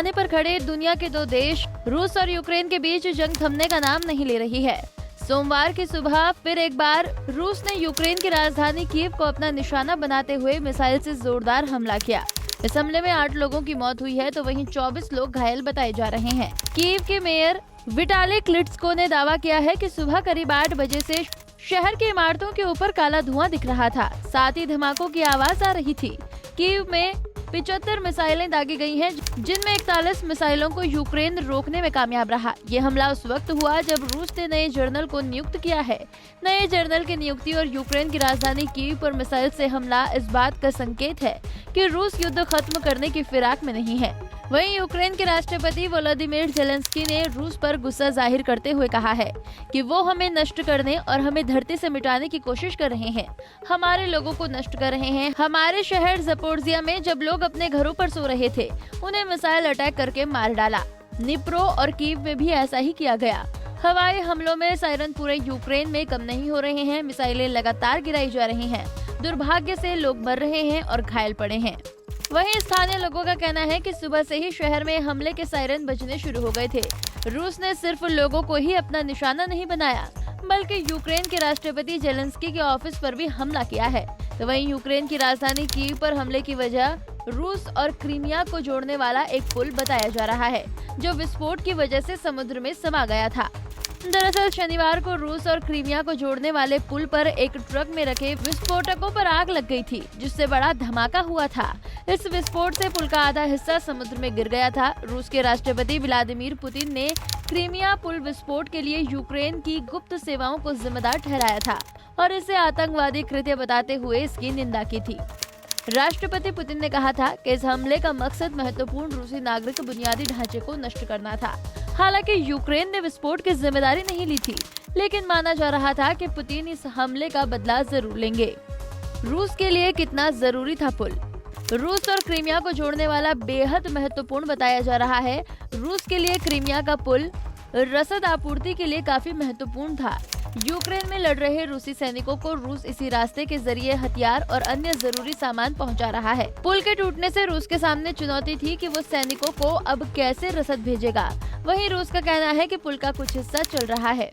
पैमाने पर खड़े दुनिया के दो देश रूस और यूक्रेन के बीच जंग थमने का नाम नहीं ले रही है। सोमवार की सुबह फिर एक बार रूस ने यूक्रेन की राजधानी कीव को अपना निशाना बनाते हुए मिसाइल से जोरदार हमला किया। इस हमले में 8 लोगों की मौत हुई है तो वहीं 24 लोग घायल बताए जा रहे हैं। कीव के मेयर विटाली क्लिट्स्को ने दावा किया है कि सुबह करीब 8 बजे से शहर की इमारतों के ऊपर काला धुआं दिख रहा था, साथ ही धमाकों की आवाज आ रही थी। कीव में 75 मिसाइलें दागी गई हैं, जिनमें 41 मिसाइलों को यूक्रेन रोकने में कामयाब रहा। ये हमला उस वक्त हुआ जब रूस ने नए जनरल को नियुक्त किया है। नए जनरल की नियुक्ति और यूक्रेन की राजधानी कीव पर मिसाइल से हमला इस बात का संकेत है कि रूस युद्ध खत्म करने की फिराक में नहीं है। वहीं यूक्रेन के राष्ट्रपति वोलोदिमीर ज़ेलेंस्की ने रूस पर गुस्सा जाहिर करते हुए कहा है कि वो हमें नष्ट करने और हमें धरती से मिटाने की कोशिश कर रहे हैं, हमारे लोगों को नष्ट कर रहे हैं। हमारे शहर ज़पोरिज़िया में जब लोग अपने घरों पर सो रहे थे, उन्हें मिसाइल अटैक करके मार डाला। निप्रो और कीव में भी ऐसा ही किया गया। हवाई हमलों में सायरन पूरे यूक्रेन में कम नहीं हो रहे हैं, मिसाइलें लगातार गिराई जा रही हैं। दुर्भाग्य से लोग मर रहे हैं और घायल पड़े हैं। वहीं स्थानीय लोगों का कहना है कि सुबह से ही शहर में हमले के सायरन बजने शुरू हो गए थे। रूस ने सिर्फ लोगों को ही अपना निशाना नहीं बनाया, बल्कि यूक्रेन के राष्ट्रपति ज़ेलेंस्की के ऑफिस पर भी हमला किया है। तो वहीं यूक्रेन की राजधानी कीव पर हमले की वजह रूस और क्रीमिया को जोड़ने वाला एक पुल बताया जा रहा है, जो विस्फोट की वजह से समुद्र में समा गया था। दरअसल शनिवार को रूस और क्रीमिया को जोड़ने वाले पुल पर एक ट्रक में रखे विस्फोटकों पर आग लग गई थी, जिससे बड़ा धमाका हुआ था। इस विस्फोट से पुल का आधा हिस्सा समुद्र में गिर गया था। रूस के राष्ट्रपति व्लादिमीर पुतिन ने क्रीमिया पुल विस्फोट के लिए यूक्रेन की गुप्त सेवाओं को जिम्मेदार ठहराया था और इसे आतंकवादी कृत्य बताते हुए इसकी निंदा की थी। राष्ट्रपति पुतिन ने कहा था कि इस हमले का मकसद महत्वपूर्ण रूसी नागरिक बुनियादी ढांचे को नष्ट करना था। हालांकि यूक्रेन ने विस्फोट की जिम्मेदारी नहीं ली थी, लेकिन माना जा रहा था कि पुतिन इस हमले का बदला जरूर लेंगे। रूस के लिए कितना जरूरी था पुल? रूस और क्रीमिया को जोड़ने वाला बेहद महत्वपूर्ण बताया जा रहा है। रूस के लिए क्रीमिया का पुल रसद आपूर्ति के लिए काफी महत्वपूर्ण था। यूक्रेन में लड़ रहे रूसी सैनिकों को रूस इसी रास्ते के जरिए हथियार और अन्य जरूरी सामान पहुंचा रहा है। पुल के टूटने से रूस के सामने चुनौती थी कि वो सैनिकों को अब कैसे रसद भेजेगा। वहीं रूस का कहना है कि पुल का कुछ हिस्सा चल रहा है।